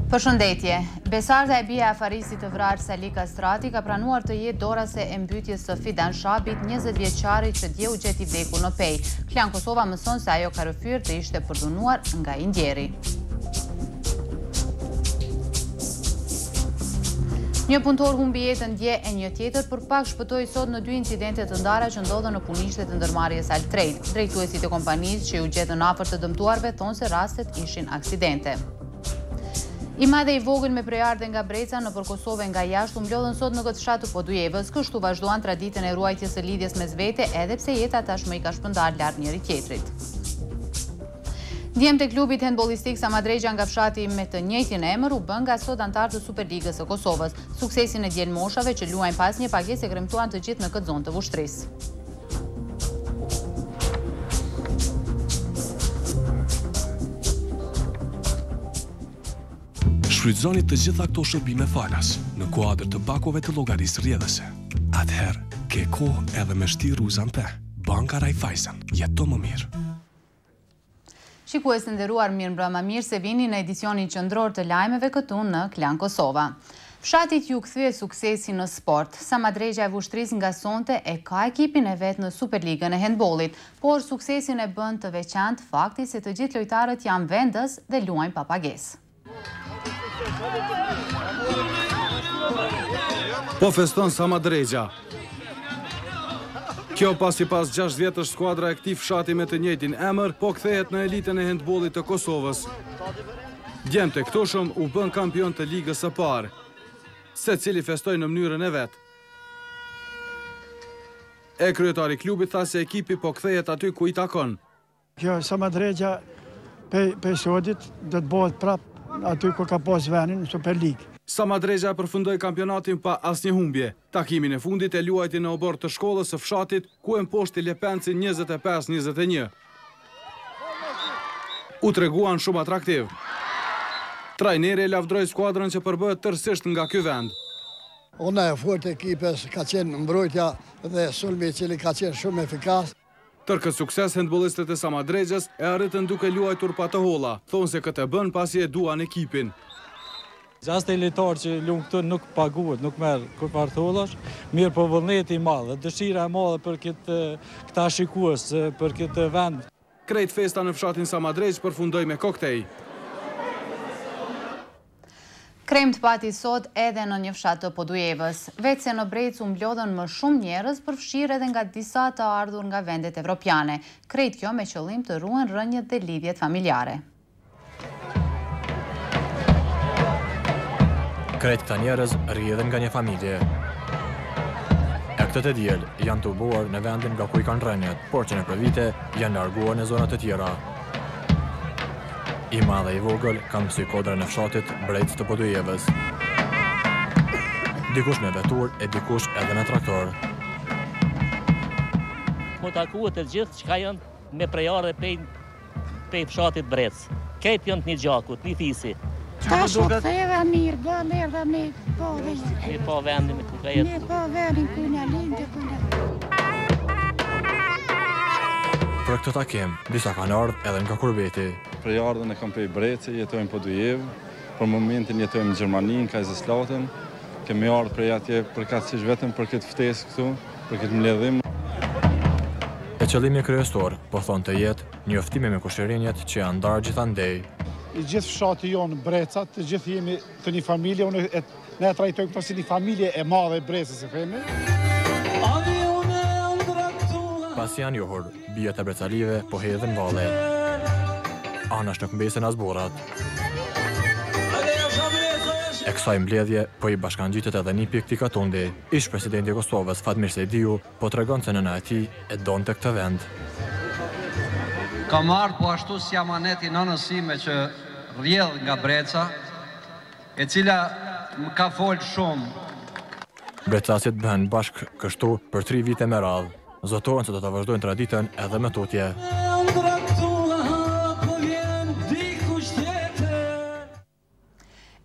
Përshëndetje. Besarda e bia e Afarisit të vrarë Sali Kastrati ka pranuar të jetë dorase e mbytyjes së Fidan Shabit, 20 vjeçari që dje u gjeti vdekur në Pej. Klan Kosova mëson se ajo karëfyr të ishte përdunuar nga i ndjeri. Një punëtor humbi jetën dje e një tjetër për pak shpëtoi sot në 2 incidente të ndara që ndodhen në punishtet të ndërmarrjes Altrade. Drejtuesit e kompanisë që u gjetën afër të dëmtuarve thonë se rastet ishin aksidente. I madhe i vogël me prejardhje nga Breca nëpër Kosovë nga jashtë u mblodhen sot në këtë fshat të Podujevës. Kështu vazhduan traditën e ruajtjes së lidhjes mes vete, edhe pse jeta tashmë i ka shpërndar larg njëri tjetrit. Djemtë e klubit handbollistik Samadregja nga fshati me të njëjtin emër u bën nga sot antar të Superligës së Kosovës. Suksesin e djelmoshave që luajnë pas një pagesë e kremtuan të gjithë në këtë zonë të vushtrisë. Shfrytëzoni të gjitha këto shërbime falas në kuadër të bakove të llogarisë rrjedhëse. Atëherë, ke kohë edhe me shtirë Uzampe. Banka Raiffeisen, jeto më mirë. Shikues të nderuar, mirëmbrëma, mirë se vini në edicionin qendror të lajmeve këtu në Klan Kosova. Fshatit ju kthye suksesi në sport. Samadregja e Vushtrisë nga sonte e ka ekipin e vet në Superligën e handbollit, por suksesin e bën të veçantë fakti se të gjithë lojtarët janë vendës dhe luajnë pa pagesë. Po feston Samadregja. Kjo pas 6 vjetësh skuadra e këtij fshati me të njëjtin emër, po kthehet në elitën e handbollit të Kosovës. Djemtë këto shumë u bën kampion të ligës së parë. Secili festoi në mënyrën e vet. E kryetari i klubit tha se ekipi po kthehet aty ku i takon. Kjo Samadregja pe sodit do të bëhet prap aty ku ka pas venin në Superligë. Samadregja përfundoi kampionatin pa asnjë humbje. Takimin e fundit e luajti në obor të shkollës së fshatit, ku e mposhti Lepencin 25-21. U treguan shumë atraktiv. Trajneri e lavdroi skuadrën që përbëhet tërësisht nga ky vend. Ona e fortë ekipes ka qenë mbrojtja dhe sulmi i cili ka qenë shumë efikas. Tër këtë sukses, handbollistët e Samadregjës e arritën duke luajtur pa të holla. Thonë se këtë e bën pasi e duan ekipin. Gjashtë e lojtarë që luajnë këtu nuk paguhet, nuk merr kur parthollash, mirë po vullneti i madh, dëshira e madhe për këta shikues, për këtë vend. Krejt festa në fshatin Samadregj përfundoi me koktej. Kremt pati sot edhe në një fshat të Podujevës. Vetë se në Brec u mblodhen më shumë njerëz, përfshirë edhe nga disa të ardhur nga vendet evropiane. Krejt kjo me qëllim të ruhen rënjët dhe lidhjet familjare. Krejt këta njerëz rrjedhen nga një familje. E këtë të diel janë të buar në vendin nga ku i kanë rënjët, por që në për vite janë larguar në zonat të tjera. I madhe i vogël kam mësy kodra në fshatit Brec të Podujevës. Dikush me vetur e dikush edhe në traktor. Më takuet e gjithë që ka janë me prejare pej fshatit Brec. Kejt janë të një gjakut, një fisi. Ta shumë theve mirë, ba mirë dhe mirë, po vejtë. Mirë po vendin ku ka jetë. Mirë po vendin ku në lindë, ku në. Për këtë takim, disa kanë ardhur edhe nga Kurbeti. Prejardhën e kam prej Breci, jetojmë Podujevë, për momentin jetojmë në Gjermani, në Kajzëslatën. Kemi ardhur prej atje përkatësisht vetëm për këtë ftesë këtu, për këtë mbledhim. E qëllimi kryesor, po thonë të jetë, njoftimi me kushërinjet që janë ndarë gjithandej. I gjithë fshati jonë Breca, të gjithë jemi të një familje, ne e trajtojmë këto si një familje e madhe e Brecës e themi. Pas janë johur, bijat e brecalive po hedhin valle. Anash nuk mbesen as burrat. E kësaj mbledhje po i bashkangjitet edhe një pikë Katundi. Ish presidenti i Kosovës Fatmir Sejdiu po tregon se nëna e tij e donte këtë vend. Kam ardhur po ashtu si amaneti nënës sime që rrjedh nga Breca, e cila më ka folë shumë. Brecasit bëhen bashk kështu për 3 vite me radhë. Zotohen se do të vazhdojnë traditën edhe me tutje.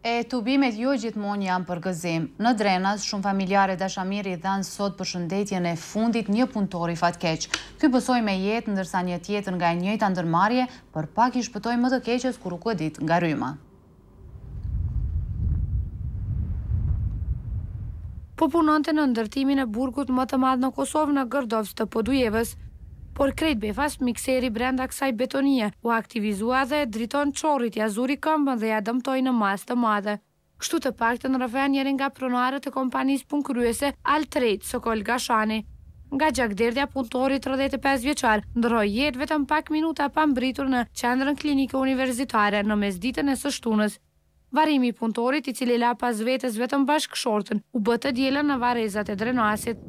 E tubimet jo gjithmonë janë për gëzim. Në Drenas, shumë familjare dashamiri dhanë sot përshëndetjen e fundit një punëtori fatkeq. Ky pësoi me jetë ndërsa një tjetër nga e njëjta ndërmarrje për pak i shpëtoi më të keqes kur u godit nga rryma. po punonte në ndërtimin e burgut më të madh në Kosovë në Gërdovës të Podujevës. Por krejt befas, mikseri brenda kësaj betonie u aktivizua dhe driton qorrit ja zuri këmbën dhe ja dëmtoi në masë të madhe. Kështu të paktën rrëfea njëri nga pronarët e kompanisë punëkryese Altrade Sokol Gashani. Nga gjakderdhja punëtori 35 vjeçar ndroi jetë vetëm pak minuta pa mbritur në qendrën klinike universitare në mesditën e së shtunës. Varrimi i punëtorit, i cili la pas vetes vetëm bashkëshortën, u bë të dielën në varrezat e drenasit.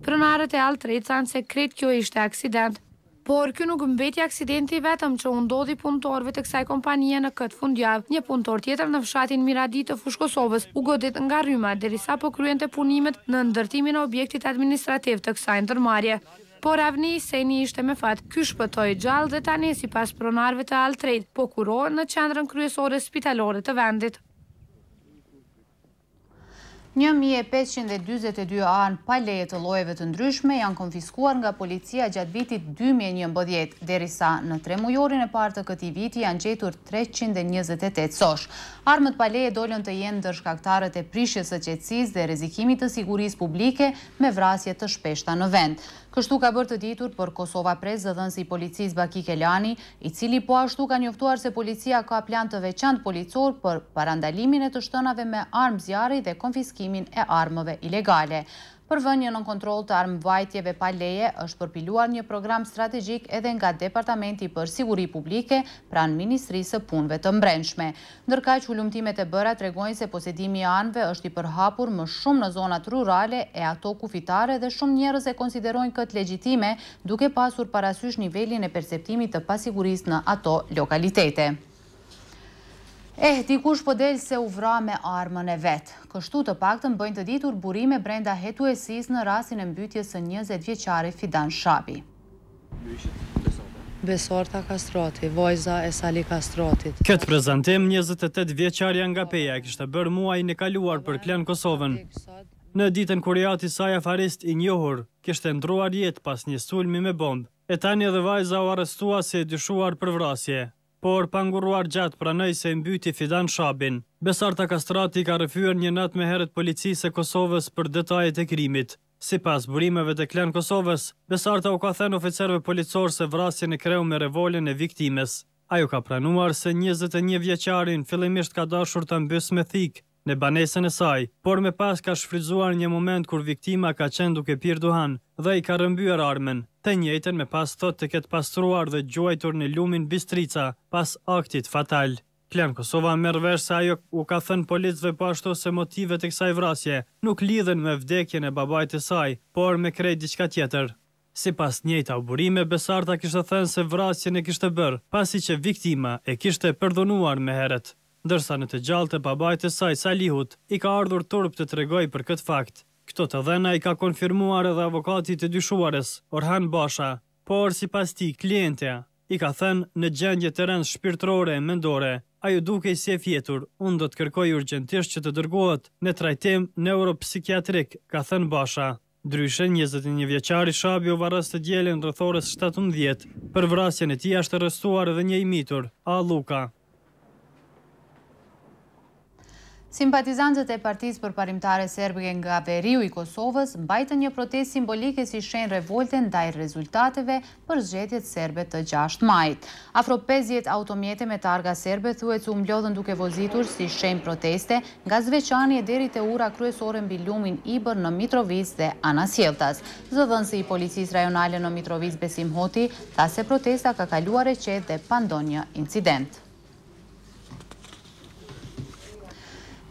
Pronarët e Altrade thanë se krejt kjo ishte aksident. Por kjo nuk mbeti aksidenti vetëm që u ndodhi punëtorëve të kësaj kompanie në këtë fundjavë. Një punëtor tjetër në fshatin Miradi të Fushë Kosovës u godit nga rryma derisa po kryente punimet në ndërtimin e objektit administrativ të kësaj ndërmarrje. Por Avni Seni ishte me fat. Ky shpëtoi gjallë dhe tani sipas pronarëve të Altrade po kurohet në qendrën kryesore spitalore të vendit. 1542 anë pa leje të llojeve të ndryshme janë konfiskuar nga policia gjatë vitit 2011, derisa në 3 mujorin e parë të këtij viti janë gjetur 328 sosh. Armët pa leje dolën të jenë ndër shkaktarët e prishjes së qetësisë dhe rrezikimit të sigurisë publike me vrasje të shpeshta në vend. Kështu ka bërë të ditur për Kosova Press zëdhënësi i policisë Baki Kelani, i cili po ashtu ka njoftuar se policia ka plan të veçantë policor për parandalimin e të shtënave me armë zjarri dhe konfiskimin e armëve ilegale. Për vënien në kontroll të armëvajtjeve pa leje është përpiluar një program strategjik edhe nga Departamenti për Siguri Publike pranë Ministrisë së Punëve të Mbrëmshme. Ndërkaq ulumtimet e bëra tregojnë se posedimi i anëve është i përhapur më shumë në zonat rurale e ato kufitare dhe shumë njerëz e konsiderojnë këtë legjitime, duke pasur parasysh nivelin e perceptimit të pasigurisë në ato lokalitete. Dikush po del se u vra me armën e vet. Kështu të paktën bëjnë të ditur burime brenda hetuesisë në rastin e mbytyjes së 20 vjeçari Fidan Shabi. Besorta Kastroti, vajza e Sali Kastrotit. Këtë prezantim 28 vjeçarja nga Peja kishte bërë muajin e kaluar për Klan Kosovën. Në ditën kur i ati saj afarist i njohur kishte ndruar jetë pas një sulmi me bombë. E tani edhe vajza u arrestua si e dyshuar për vrasje, por panguruar gjatë pranoi se mbyti Fidan Shabin. Besarta Kastrati ka rrëfyer një natë me herët policisë e Kosovës për detajet e krimit. Sipas burimeve të Klan Kosovës, Besarta u ka thënë oficerëve policor se vrasjen e kreu me revolën e viktimes. Ajo ka pranuar se 21 vjeçarin fillimisht ka dashur ta mbys me thik në banesën e saj, por me pas ka shfrytzuar një moment kur viktima ka qenë duke pirë duhan dhe i ka rrëmbyer armën. Të njëjtën me pas thot të ketë pastruar dhe gjuajtur në lumin Bistrica pas aktit fatal. Klan Kosova merr vesh se ajo u ka thënë policëve po ashtu se motivet e kësaj vrasje nuk lidhen me vdekjen e babait të saj, por me krejt diçka tjetër. Sipas njëjta burime, Besarta kishte thënë se vrasjen e kishte bërë pasi që viktima e kishte përdonuar me herët, ndërsa në të gjallë të babait të saj Salihut i ka ardhur turp të tregojë për këtë fakt. Këto të dhëna i ka konfirmuar edhe avokati të dyshuarës, Orhan Basha, por sipas tij klientja i ka thënë në gjendje të rëndë shpirtërore e mendore, ajo dukej si e fjetur, unë do të kërkoj urgjentisht që të dërgohet në trajtim neuropsikiatrik, ka thënë Basha. Ndryshe, 21 vjeçari Shabi u varros të dielën rreth orës 17. Për vrasjen e tij është arrestuar edhe një i mitur, Alluka. Simpatizantët e Partisë Përparimtare Serbe nga veriu i Kosovës mbajtën një protestë simbolike si shenjë revolte ndaj rezultateve për zgjedhjet serbe të 6 majit. Afro 50 automjete me targa serbe thuhet se u mblodhën duke vozitur si shenjë proteste nga Zveçani e deri te ura kryesore mbi lumin Ibër në Mitrovic dhe Anasjelltas. Zëdhënësi i policisë rajonale në Mitrovic Besim Hoti tha se protesta ka kaluar e qetë dhe pa ndonjë incident.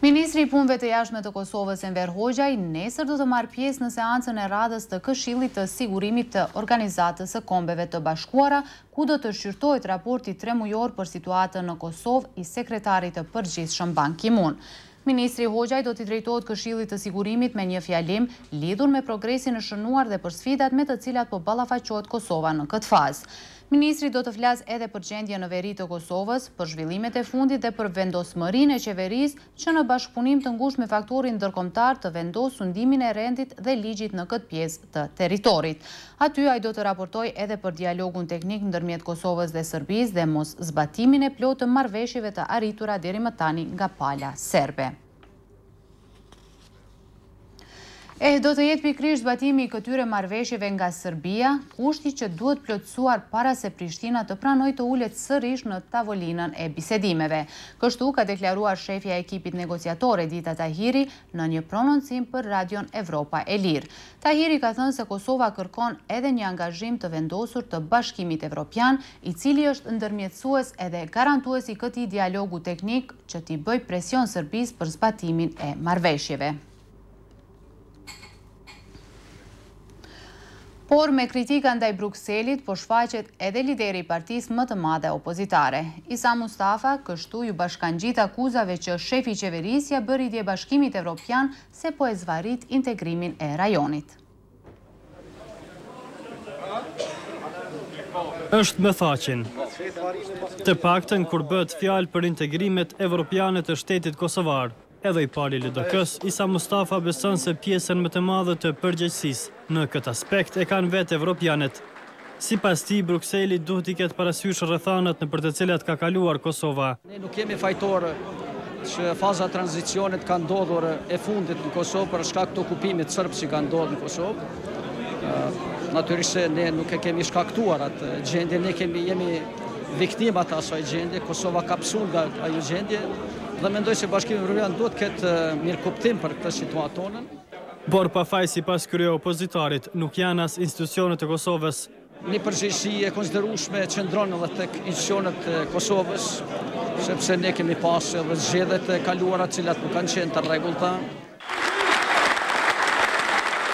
Ministri i Punëve të Jashtme të Kosovës Enver Hoxha nesër do të marrë pjesë në seancën e radhës të Këshillit të Sigurimit të Organizatës së Kombeve të Bashkuara, ku do të shqyrtohet raporti 3 mujor për situatën në Kosovë i sekretarit të përgjithshëm Ban Ki-moon. Ministri Hoxha do t'i drejtohet Këshillit të Sigurimit me një fjalim lidhur me progresin e shënuar dhe për sfidat me të cilat po ballafaqohet Kosova në këtë fazë. Ministri do të flasë edhe për gjendje në veri të Kosovës, për zhvillimet e fundit dhe për vendosmërinë e qeverisë që në bashkëpunim të ngushtë me faktorin ndërkombëtar të vendosë sundimin e rendit dhe ligjit në këtë pjesë të territorit. Aty ai do të raportojë edhe për dialogun teknik ndërmjet Kosovës dhe Serbisë dhe mos zbatimin e plotë të marrëveshjeve të arritura deri më tani nga pala serbe. Do të jetë pikrisht zbatimi i këtyre marrëveshjeve nga Serbia, kushti që duhet plotësuar para se Prishtina të pranojë të ulet sërish në tavolinën e bisedimeve. Kështu ka deklaruar shefja e ekipit negociator Edita Tahiri në një prononcim për Radion Evropa e Lirë. Tahiri ka thënë se Kosova kërkon edhe një angazhim të vendosur të Bashkimit Evropian, i cili është ndërmjetësues edhe garantues i këtij dialogu teknik që t'i bëj presion Serbisë për zbatimin e marrëveshjeve. Por me kritika ndaj Brukselit, po shfaqet edhe lideri i partisë më të madhe opozitare. Isa Mustafa kështu ju bashkangjit akuzave që shefi i qeverisë ja bëri dje Bashkimit Evropian se po e zvarit integrimin e rajonit. Është me faqen. Të paktën kur bëhet fjalë për integrimet evropiane të shtetit kosovar, edhe i pari LDK-s, Isa Mustafa beson se pjesën më të madhe të përgjegjësisë në këtë aspekt e kanë vetë evropianët. Sipas tij, Brukseli duhet i ketë parasysh rrethanat në për të cilat ka kaluar Kosova. Ne nuk jemi fajtorë që faza tranzicionit ka ndodhur e fundit në Kosovë për shkak të okupimit serb që ka ndodhur në Kosovë. Natyrisht ne nuk e kemi shkaktuar atë gjendje, ne jemi viktimat të asaj gjendje, Kosova ka psuar nga ajo gjendje. Dhe mendoj se Bashkimi Evropian duhet ketë mirë kuptim për këtë situatonën. Por pa faj sipas këtyre opozitarit, nuk janë as institucionet e Kosovës. Një përgjegjësi e konsiderueshme qëndron edhe tek institucionet e Kosovës, sepse ne kemi pasur edhe zgjedhjet e kaluara të cilat nuk kanë qenë të rregullta.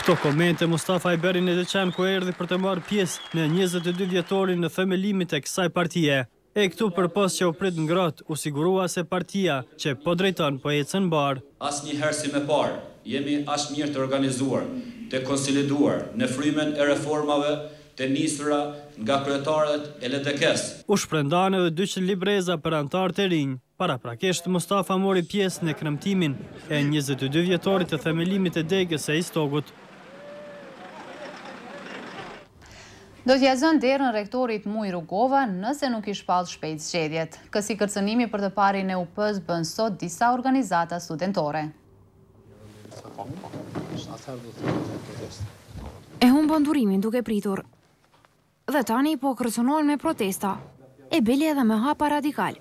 Këto komente Mustafa i bëri në Deçan ku erdhi për të marrë pjesë në 22 vjetorin në themelimit e kësaj partie. E këtu përpos që u prit ngrohtë, u sigurua se partia që po drejton po ecën mbar. Asnjëherë si më parë, jemi as mirë të organizuar, të konsoliduar në frymën e reformave të nisura nga kryetarët e LDK-s. U shpërndan edhe 200 libreza për anëtarët e rinj. Paraprakisht Mustafa mori pjesë në kremtimin e 22 vjetorit të themelimit e degës së Istogut. Do t'ja zënë derën rektorit Muj Rugova nëse nuk i shpall shpejt zgjedhjet. Kësi kërcënimi për të parin e UP-s bën sot disa organizata studentore. E humbën durimin duke pritur. Dhe tani po kërcënohen me protesta. E bili edhe me hapa radikal.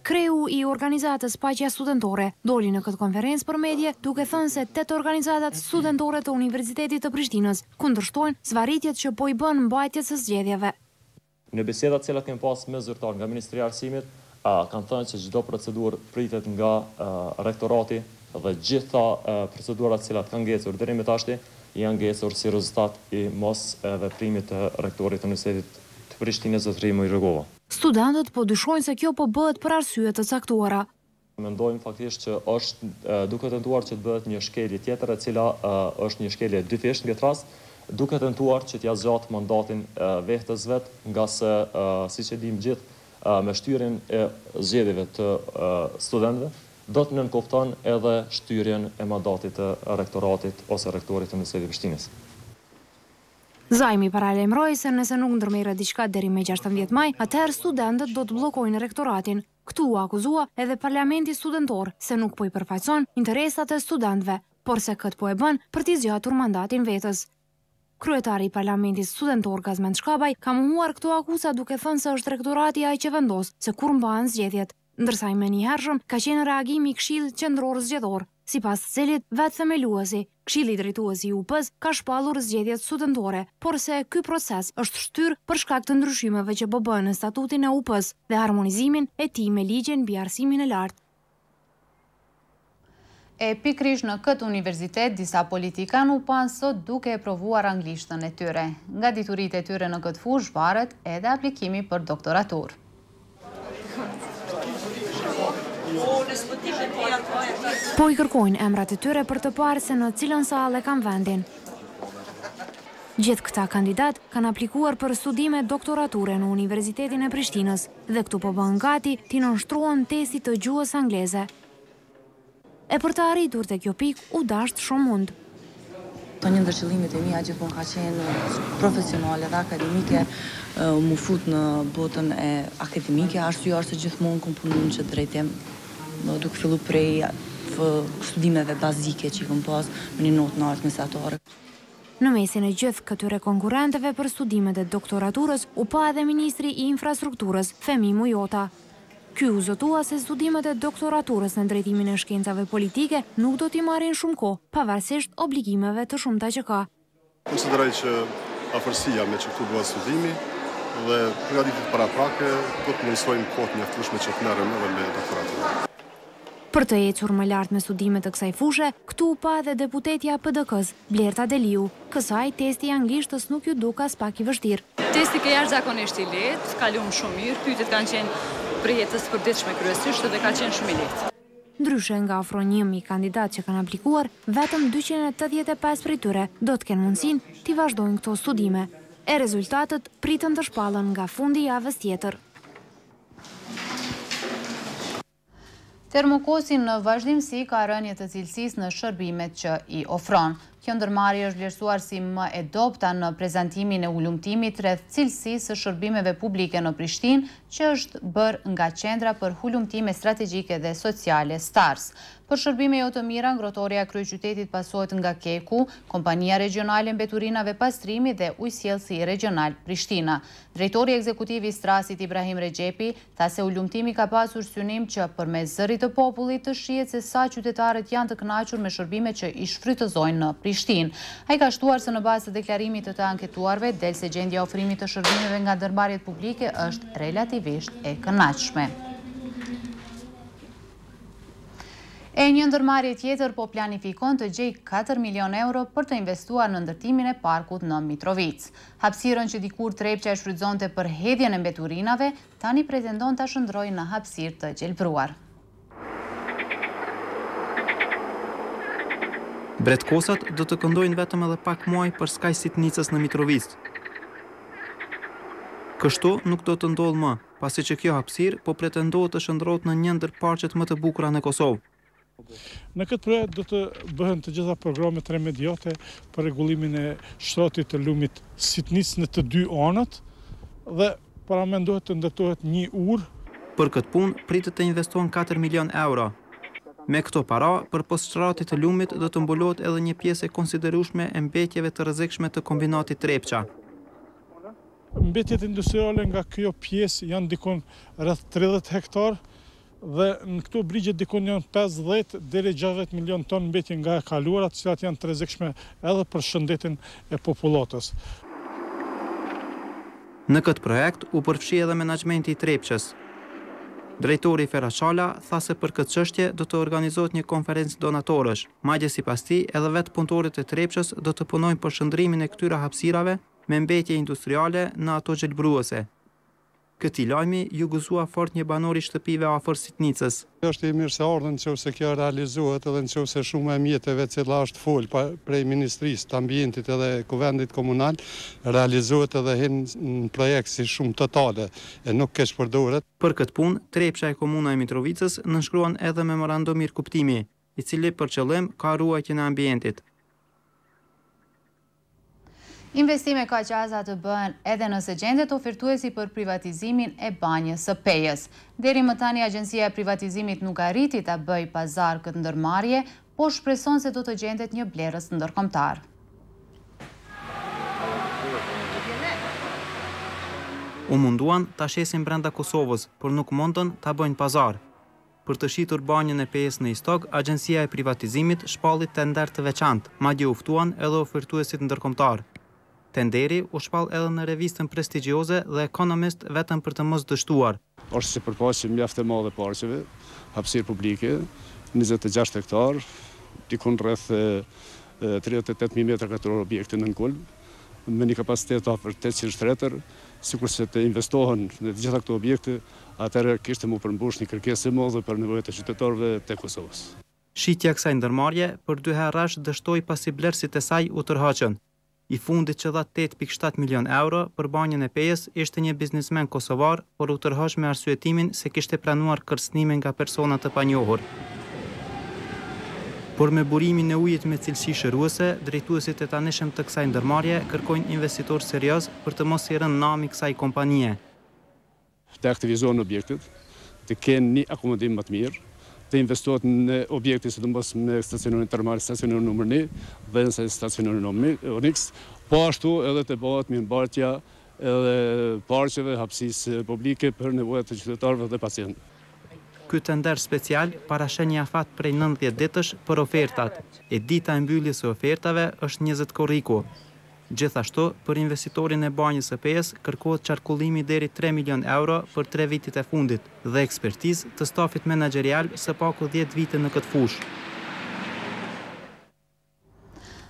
Kreu i organizatës Paqja Studentore doli në këtë konferencë për medje duke thënë se 8 organizatat studentore të Universitetit të Prishtinës kundërshtojnë zvarritjet që po i bën mbajtjes së zgjedhjeve. Në bisedat që kemi pas me zyrtar nga Ministria e Arsimit, kanë thënë që çdo procedurë pritet nga rektorati dhe gjitha procedurat që kanë ngjecur deri më tashti janë ngjecur si rezultat i mos veprimit të rektorit të Universitetit të Prishtinës zotëri Muj Rugova. Studentët po dyshojnë se kjo po bëhet për arsye të caktuara. Mendojmë faktikisht që është duke tentuar që të bëhet një shkelje tjetër e cila është një shkelje dyfish në këtë rast, duke tentuar që t'ja zgjatë mandatin vetes vet, nga se siç e dimë gjithë me shtyrjen e zgjedhjeve të studentëve do të nënkupton edhe shtyrjen e mandatit të rektoratit ose rektorit të Universitetit të Prishtinës. Zajmi paralajmëroi se nëse nuk ndërmerret diçka deri me 16 maj, atëherë studentët do të bllokojnë rektoratin. Këtu u akuzua edhe Parlamenti Studentor se nuk po i përfaqëson interesat e studentëve, por se këtë po e bën për t'i zgjatur mandatin vetes. Kryetari i Parlamentit Studentor Gazmend Shkabaj ka mohuar këto akuza duke thënë se është rektorati ai që vendos se kur mbahen zgjedhjet, ndërsa i menjëhershëm ka qenë reagimi i Këshillit Qendror Zgjedhor, sipas të cilit vetë themeluesi, Këshilli Drejtues i UP-s ka shpallur zgjedhjet studentore, por se ky proces është shtyr për shkak të ndryshimeve që po bëhen në statutin e UP-s dhe harmonizimin e tij me ligjin mbi arsimin e lartë. E pikrisht në këtë universitet, disa politikanë u panë sot duke e provuar anglishtën e tyre. Nga dituritë e tyre në këtë fushë varet edhe aplikimi për doktoraturë. Po i kërkojnë emrat e tyre për të parë se në cilën sallë kanë vendin. Gjithë këta kandidat kanë aplikuar për studime doktorature në Universitetin e Prishtinës dhe këtu po bën gati t'i nënshtruan testit të gjuhës angleze. E për të arritur te kjo pikë u dasht shumë mund. Një ndër qëllimet e mia gjithmonë ka qenë profesionale dhe akademike, mu fut në botën e akademike, arsyeja është se gjithmonë kam punuar që drejtim, duke filluar prej studimeve bazike që i kom pas në një notë në artë mesatare. Në mesin e gjithë këtyre konkurrentëve për studimet e doktoraturës u pa edhe Ministri i Infrastrukturës, Femi Mujota. Ky u zotua se studimet e doktoraturës në drejtimin e shkencave politike nuk do t'i marrin shumë kohë, pavarësisht obligimeve të shumta që ka. Konsideroj që afërsia me që këtu bëhet studimi dhe përgatitet paraprake do të mundsojmë kohë mjaftueshme që të merrem edhe me doktoraturën. Për të ecur më lart me studimet të kësaj fushë, këtu u pa edhe deputetja PDK-s, Blerta Deliu. Kësaj testi i anglishtës nuk ju duk as pak i vështirë. Testi ka jashtëzakonisht i lehtë, kalon shumë mirë, pyetjet kanë qenë për jetës përditshme kryesisht dhe ka qenë shumë i lehtë. Ndryshe nga afro 1000 kandidat që kanë aplikuar, vetëm 285 prej tyre do të kenë mundësinë t'i vazhdojnë këto studime. E rezultatet pritën të shpallën nga fundi i javës tjetër. Termokosi në vazhdimsi ka rënje të cilësisë në shërbimet që i ofron. Kjo ndërmarrje është vlerësuar si më e dobta në prezantimin e ulumtimit rreth cilësisë së shërbimeve publike në Prishtinë, që është bërë nga Qendra për Hulumtime Strategjike dhe Sociale STARS. Për shërbime jo të mira, ngrohtoria e kryeqytetit pasohet nga Keku, Kompania Regionale Mbeturinave Pastrimi dhe Ujësjellësi Regional Prishtina. Drejtori ekzekutiv i STRAS-it Ibrahim Rexhepi tha se ulumtimi ka pasur synim që përmes zërit të popullit të shihet se sa qytetarët janë të kënaqur me shërbimet që i shfrytëzojnë në Prishtinë. Ai ka shtuar se në bazë të deklarimit të anketuarve del se gjendja e ofrimit të shërbimeve nga ndërmarrjet publike është relativisht e kënaqshme. E një ndërmarrje tjetër po planifikon të gjejë 4 milion euro për të investuar në ndërtimin e parkut në Mitrovic. Hapësirën që dikur Trepqa e shfrytëzonte për hedhjen e mbeturinave, tani pretendon ta shndrojë në hapësirë të gjelbruar. Bretkosat do të këndojnë vetëm edhe pak muaj për skaj sitnicës në Mitrovic. Kështu nuk do të ndodhë më, pasi që kjo hapësirë po pretendohet të shndrohet në një ndër parqet më të bukura në Kosovë. Në këtë projekt do të bëhen të gjitha programet remediate për rregullimin e shtrotit të lumit Sitnic në të dy anët dhe paramendohet të ndërtohet një urë. Për këtë punë pritet të investohen 4 milion euro. Me këto para, për post shtratit të lumit do të mbulohet edhe një pjesë e konsiderueshme e mbetjeve të rrezikshme të kombinatit Trepqa. Mbetjet industriale nga kjo pjesë janë dikon rreth 30 hektar dhe në këto brigje dikon janë 50 deri 60 milion ton mbetje nga e kaluara, të cilat janë të rrezikshme edhe për shëndetin e popullatës. Në këtë projekt u përfshi edhe menaxhmenti i Trepqës. Drejtori Ferhat Çala tha se për këtë çështje do të organizohet një konferencë donatorësh. Madje sipas tij, edhe vetë punëtorët e Trepqës do të punojnë për shndrimin e këtyre hapësirave me mbetje industriale në ato gjelbruese. Këtij lajmi ju gëzua fort një banor i shtëpive afër Sitnicës. Është i mirë se ardhen nëse kjo realizohet edhe nëse shumë e mjeteve cila është fol prej Ministrisë të Ambientit edhe Kuvendit Komunal realizohet edhe hin në projekt si shumë totale e nuk keq përdoret. Për këtë punë, Trepqa e Komuna e Mitrovicës nënshkruan edhe memorandum mirëkuptimi, i cili për qëllim ka ruajtjen e ambientit. Investime ka qaza të bëhen edhe nëse gjendet ofertuesi për privatizimin e banjës së Pejës. Deri më tani Agjencia e Privatizimit nuk arriti ta bëjë pazar këtë ndërmarrje, por shpreson se do të gjendet një blerës ndërkombëtar. U munduan ta shesin brenda Kosovës, por nuk mundën ta bëjnë pazar. Për të shitur banjën e Pejës në Istog, Agjencia e Privatizimit shpalli tender të veçantë, madje u ftuan edhe ofertuesit ndërkombëtar. Tenderi u shpall edhe në revistën prestigjioze dhe Economist vetëm për të mos dështuar. Është si përfaqësim mjaft e madhe parqeve, hapësirë publike, 26 hektar, dikun rreth 38.000 m2 objekte në Nkull, me një kapacitet afër 800 shtretër, sikurse të investohen në të gjitha këto objekte, atëherë kishte mu përmbush një kërkesë e madhe për nevojat e qytetarëve të Kosovës. Shitja kësaj ndërmarrje për 2 herë dështoi pasi blerësit e saj u tërhoqën. I fundit që dha 8.7 milion euro për banjën e Pejës ishte një biznesmen kosovar, por u tërhoq me arsyetimin se kishte planuar kërcënime nga persona të panjohur. Por me burimin e ujit me cilësi shëruese, drejtuesit e tanishëm të kësaj ndërmarrje kërkojnë investitor serioz për të mos i rënë nami kësaj kompanie. Të aktivizohen objektet, të kenë një akomodim më të mirë, të investohet në objekte së të mbos me stacionorin termal, stacionorin numër 1 dhe nëse stacionorin Onyx, po ashtu edhe të bëhet mirëmbartja edhe parqeve hapësisë publike për nevojat të qytetarëve dhe pacientëve. Ky tender special parashen një afat prej 90 ditësh për ofertat, e dita e mbylljes së ofertave është 20 korriku. Gjithashtu, për investitorin e banjës së Pejës kërkohet qarkullimi deri 3 milion euro për 3 vitit e fundit dhe ekspertizë të stafit menaxherial së paku 10 vite në këtë fushë.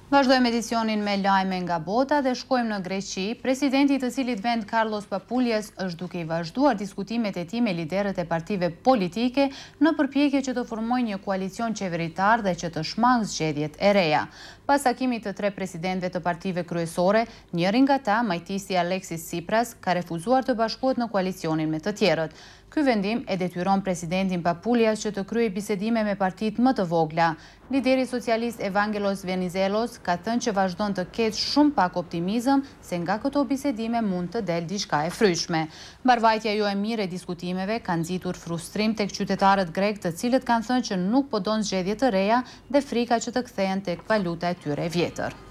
Vazhdojmë edicionin me lajme nga bota dhe shkojmë në Greqi. Presidenti i të cilit vend Karlos Papoulias është duke i vazhduar diskutimet e tij me liderët e partive politike në përpjekje që të formojnë një koalicion qeveritar dhe që të shmangë zgjedhjet e reja. Pas takimit të 3 presidentëve të partive kryesore, njëri nga ta, majtisi Alexis Tsipras, ka refuzuar të bashkohet në koalicionin me të tjerët. Ky vendim e detyron presidentin Papoulias që të kryejë bisedime me partitë më të vogla. Lideri socialist Evangelos Venizelos ka thënë që vazhdon të ketë shumë pak optimizëm se nga këto bisedime mund të del diçka e fryshme. Mbarvajtja jo e mirë e diskutimeve ka nxitur frustrim tek qytetarët grek, të cilët kanë thënë që nuk po don zgjedhje të reja dhe frika që të kthehen tek valuta e tyre e vjetër.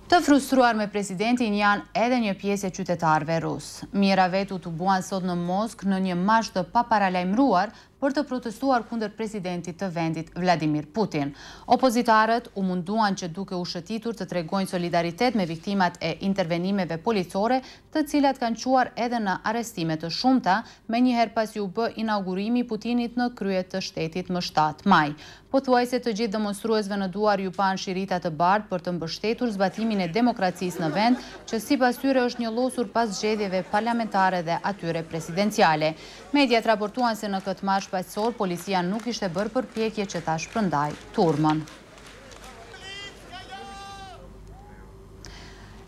Të frustruar me presidentin janë edhe një pjesë e qytetarëve rus. Mijëra vetë u tubuan sot në Moskë në një marsh të paparalajmëruar për të protestuar kundër presidentit të vendit Vladimir Putin. Opozitarët u munduan që duke u shëtitur të tregojnë solidaritet me viktimat e intervenimeve policore, të cilat kanë quar edhe në arestime të shumta, menjëherë pasi u bë inaugurimi i Putinit në krye të shtetit më 7 maj. Pothuajse të gjithë demonstruesve në duar ju pan shirita të bardhë për të mbështetur zbatimin e demokracisë në vend, që sipas tyre është njëllosur pas zgjedhjeve parlamentare dhe atyre presidenciale. Mediat raportuan se në këtë marsh paqësor policia nuk ishte bërë përpjekje që ta shpërndaj turmën.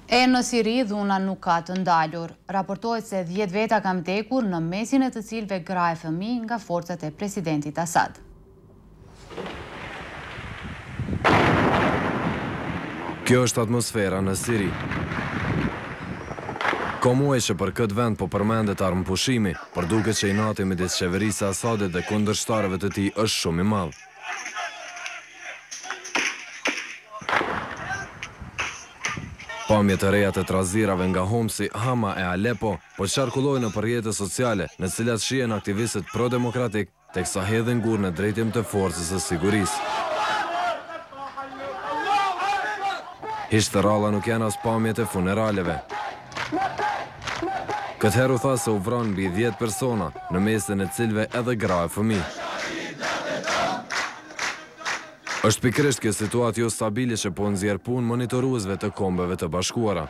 E në Siri dhuna nuk ka të ndalur. Raportohet se 10 veta kanë vdekur, në mesin e të cilëve gra e fëmijë nga forcat e presidentit Assad. Kjo është atmosfera në Siri. Ka muaj që për këtë vend po përmendet armëpushimi, por duket që inati midis qeverisë së Assadit dhe kundërshtarëve të tij është shumë i madh. Pamjet e reja të trazirave nga Homsi, Hama e Aleppo po qarkullojnë në rrjetet sociale, në cilat shihen aktivistët pro-demokratik, teksa hedhin gur në drejtim të forcës së sigurisë. Hiç të ralla nuk janë as pamjet e funeraleve. Këtë herë u tha se u vranë mbi 10 persona, në mesin e cilëve edhe gra e fëmijë. Është pikërisht kjo situatë jo stabile që po nxjerr punë monitoruesve të Kombeve të Bashkuara.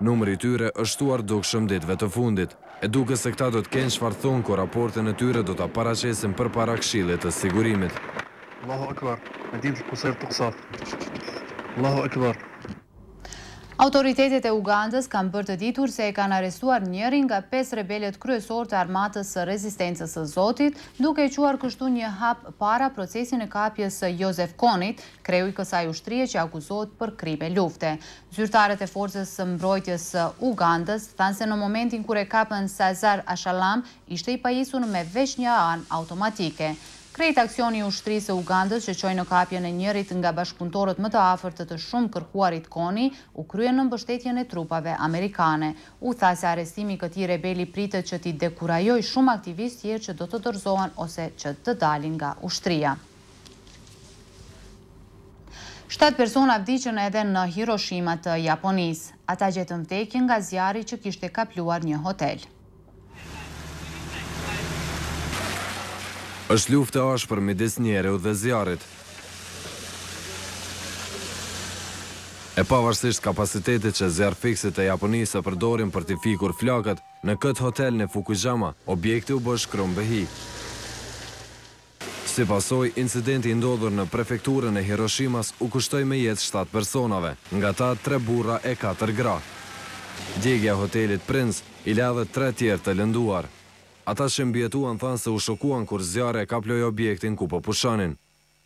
Numri i tyre është shtuar dukshëm ditëve të fundit, e duket se këta do të kenë çfarë thonë kur raportin e tyre do ta paraqesin përpara Këshillit të Sigurimit. Allahu Akbar, Medinë Kusër Tuksaf. Allahu Akbar. Autoritetet e Ugandës kanë bërë të ditur se e kanë arrestuar njërin nga 5 rebelët kryesor të armatës së rezistencës së Zotit, duke e quar kështu një hap para procesin e kapjes së Josef Konit, kreu i kësaj ushtrie që akuzohet për krime lufte. Zyrtarët e forcës së mbrojtjes së Ugandës thanë se në momentin kur e kapën Cesar Ashalam, ishte i pajisur me veç një anë automatike. Krejt aksioni i ushtrisë së Ugandës që çoi në kapjen e njërit nga bashkëpunëtorët më të afërt të shumë kërkuarit Koni, u krye në mbështetjen e trupave amerikane. U tha se arrestimi i këtij rebeli pritet që t'i dekurajojë shumë aktivistë tjerë që do të dorëzohen ose që të dalin nga ushtria. 7 persona vdiqën edhe në Hiroshima të Japonisë. Ata gjetën vdekjen nga zjarri që kishte kapluar një hotel. Është luftë e ashpër midis njerëzit dhe zjarrit. E pavarësisht kapacitetit që zjarrfikësit e Japonisë përdorin për t'i fikur flakët, në këtë hotel në Fukujama, objekti u bë shkrombehi. Si pasojë, incidenti i ndodhur në prefekturën e Hiroshimas u kushtoi me jetë 7 personave, nga ta 3 burra e 4 gra. Djegja e hotelit Prince i la edhe 3 tjerë të lënduar. Ata që mbjetuan thanë se u shokuan kur zjarri e kaploi objektin ku po pushonin.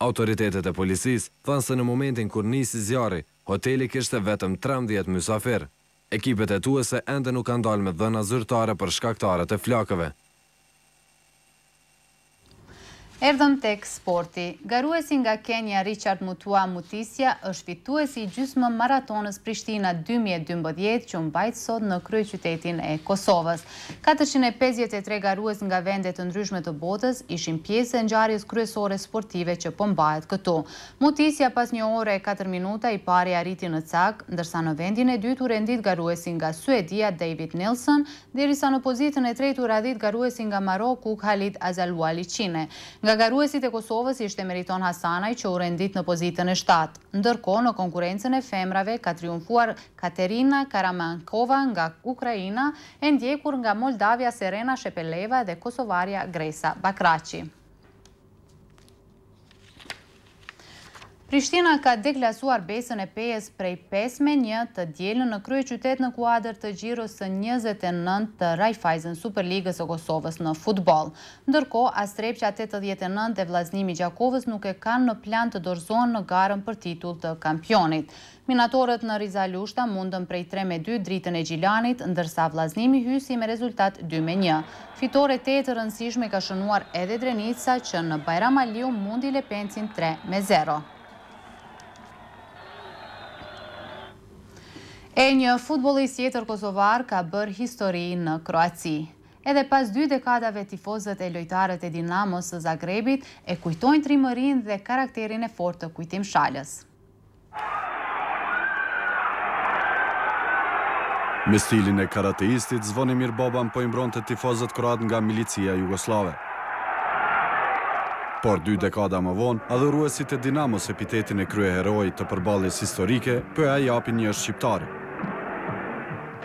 Autoritetet e policisë thanë se në momentin kur nisi zjarri, hoteli kishte vetëm 13 mysafir. Ekipet hetuese ende nuk kanë dalë me dhëna zyrtare për shkaktarët e flakëve. Erdhëm tek sporti. Garuesi nga Kenya Richard Mutua Mutisja është fituesi i gjysmë maratonës Prishtina 2012 që mbajt sot në kryeqytetin e Kosovës. 453 garues nga vende të ndryshme të botës ishin pjesë e ngjarjes kryesore sportive që po mbahet këtu. Mutisja pas 1 orë e 4 minuta i pari arriti në cak, ndërsa në vendin e dytë u rendit garuesi nga Suedia David Nilsson, derisa në pozitën e tretë u radhit garuesi nga Maroku Khalid Azaluali Qine. Nga garuesit e Kosovës ishte Meriton Hasanaj që u rendit në pozitën e 7. Ndërkohë në konkurencën e femrave ka triumfuar Katerina Karamankova nga Ukraina, e ndjekur nga Moldavia Serena Shepeleva dhe Kosovaria Gresa Bakraçi. Prishtina ka deklasuar Besën e Pejës prej 5-1 të dielën në kryeqytet në kuadër të gjirës së 29 të Raiffeisen Superligës së Kosovës në futboll. Ndërkohë, Astrepqa 89 dhe Vllaznimi Gjakovës nuk e kanë në plan të dorëzohen në garën për titull të kampionit. Minatorët në Rizalushta mundën prej 3-2 dritën e Gjilanit, ndërsa Vllaznimi hysi me rezultat 2-1. Fitore 8 rëndësishme ka shënuar edhe Drenica që në Bajram Aliu mundi Lepencin 3-0. E një futbollist tjetër kosovar ka bërë histori në Kroaci. Edhe pas 2 dekadave tifozët e lojtarët e Dinamos së Zagrebit e kujtojnë trimërinë dhe karakterin e fortë të Kujtim Shalës. Me stilin e karateistit, Zvonimir Boban po i mbronte tifozët kroat nga milicia jugoslave. Por 2 dekada më vonë, adhuruesit e Dinamos epitetin e kryeheroi të përballjes historike po ja japin një shqiptari.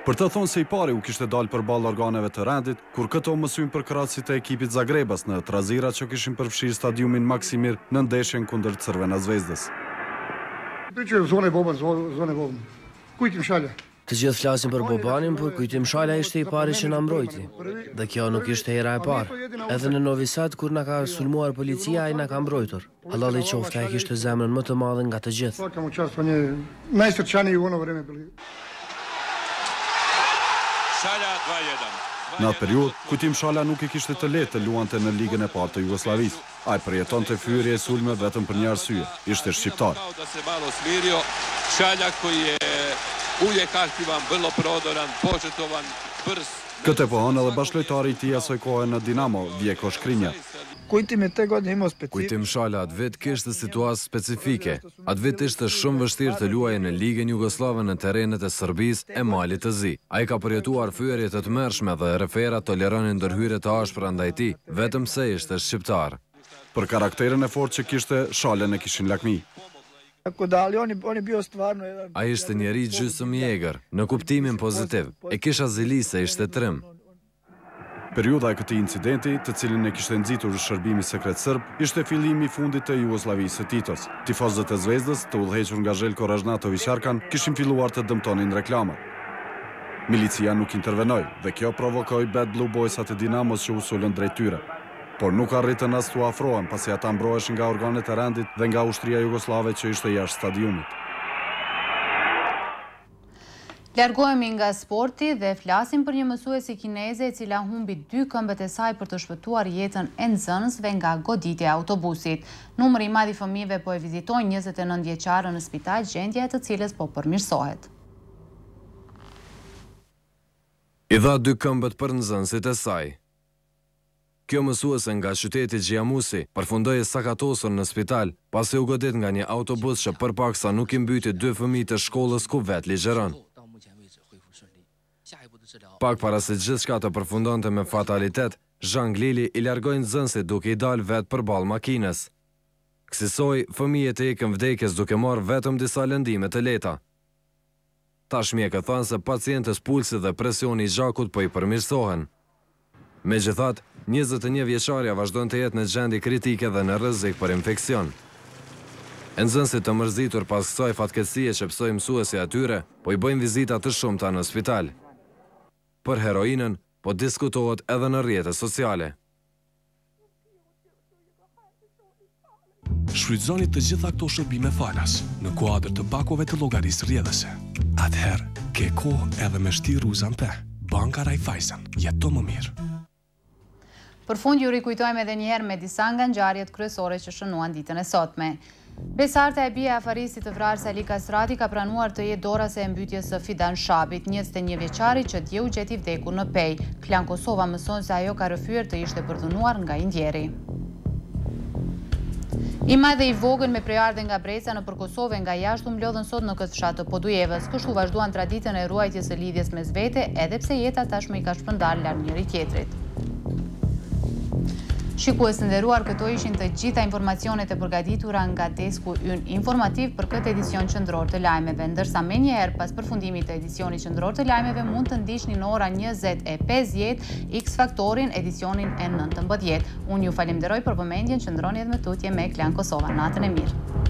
Për të thonë se i pari u kishte dalë përballë organeve të rendit, kur këto mësujnë për krahësit e ekipit Zagrebas në trazira që kishin përfshirë stadiumin Maksimir në ndeshjen kundër Crvena Zvezdës. Kujtim Shala. Të gjithë flasin për Bobanin, por Kujtim Shala ishte i pari që na mbrojti. Dhe kjo nuk ishte hera e parë. Edhe në Novi Sad, kur na ka sulmuar policia, ai na ka mbrojtur. Hallalli qoftë, ai kishte zemrën më të madhe nga të gjithë. Në atë periudhë, Kujtim Shala nuk i kishte të lehtë të luante në ligën e parë të Jugosllavisë. Ai përjetonte fyerje e sulme vetëm për një arsye, ishte shqiptar. Këtë pohon edhe bashkëlojtari i tij asoj kohe në Dinamo, Vjeko Shkrinja. Kujtim Shala atë vit kishte situatë specifike. Atë vit ishte shumë vështirë të luajë në Ligën Jugoslave në terrenet e Serbisë e Malit të Zi. Ai ka përjetuar fyerje të tmerrshme dhe referat toleronin ndërhyrje të ashpra ndaj tij, vetëm se ishte shqiptar. Për karakterin e fortë që kishte, Shalën e kishin lakmi. Ai ishte njeri gjysmë mjegër, në kuptimin pozitiv, e kisha zili se ishte trim. Periudha e këtij incidenti, të cilin e kishte nxitur shërbimi sekret serb, ishte fillimi i fundit të Jugosllavisë së Titos. Tifozët e Zvezdës, të udhëhequr nga Željko Ražnatović Arkan, kishin filluar të dëmtonin reklamat. Milicia nuk intervenoi dhe kjo provokoi Bad Blue Boysat e Dinamos që u sulën drejt tyre. Por nuk arritën as t'u afrohen pasi ata mbroheshin nga organet e rendit dhe nga ushtria jugoslave që ishte jashtë stadiumit. Largohemi nga sporti dhe flasim për një mësuesi kineze e cila humbi 2 këmbët e saj për të shpëtuar jetën e nxënësve nga goditja e autobusit. Numri i madh i fëmijëve po e vizitojnë 29 vjeçaren në spital, gjendja e të cilës po përmirësohet. I dha 2 këmbët për nxënësit e saj. Kjo mësuese nga qyteti Gjiamusi përfundoi sakatosur në spital pasi u godit nga një autobus që përpaksa nuk i mbyti 2 fëmijë të shkollës ku vet ligjeron. Pak para se gjithçka të përfundonte me fatalitet, Zhang Lili i largoi nxënësit duke i dalë vetë përballë makinës. Kësaj fëmijët e ikën vdekjes duke marrë vetëm disa lëndime të lehta. Tash mjekët thanë se pacientës pulsi dhe presioni i gjakut po i përmirësohen. Megjithatë, 21 vjeçaria vazhdon të jetë në gjendje kritike dhe në rrezik për infeksion. Nxënësit të mërzitur pas kësaj fatkeqësie që psoi mësuesi atyre, po i bëjnë vizita të shumta në spital. Për heroinën, po diskutohet edhe në rrjetet sociale. Shfrytëzoni të gjitha këto shërbime falas në kuadër të pakove të llogarisë rrjedhëse. Atëherë, ke kohë edhe me shtirë Uzampe. Banka Raiffeisen, jeto më mirë. Për fund ju rikujtojmë edhe njëherë me disa nga ngjarjet kryesore që shënuan ditën e sotme. Besarta e bia e afaristit të vrarë Sali Kastrati ka pranuar të jetë dorase e mbytjes së Fidan Shabit, 21 vjeçari që dje u gjeti vdekur në Pej. Klan Kosova mëson se ajo ka rrëfyer të ishte përdhunuar nga indjeri. I madh dhe i vogël me prejardhje nga Breca nëpër Kosovë nga jashtë u mblodhen sot në këtë fshat të Podujevës. Kështu vazhduan traditën e ruajtjes së lidhjes mes vete, edhe pse jeta tashmë i ka shpërndar larg njëri tjetrit. Shikues të nderuar, këto ishin të gjitha informacionet e përgatitura nga desku ynë informativ për këtë edicion qendror të lajmeve, ndërsa menjëherë pas përfundimit të edicionit qendror të lajmeve mund të ndiqni në ora 20:50 X Faktorin edicionin e 19. Unë ju falenderoj për vëmendjen, qëndroni edhe me tutje me Klan Kosova. Natën e mirë.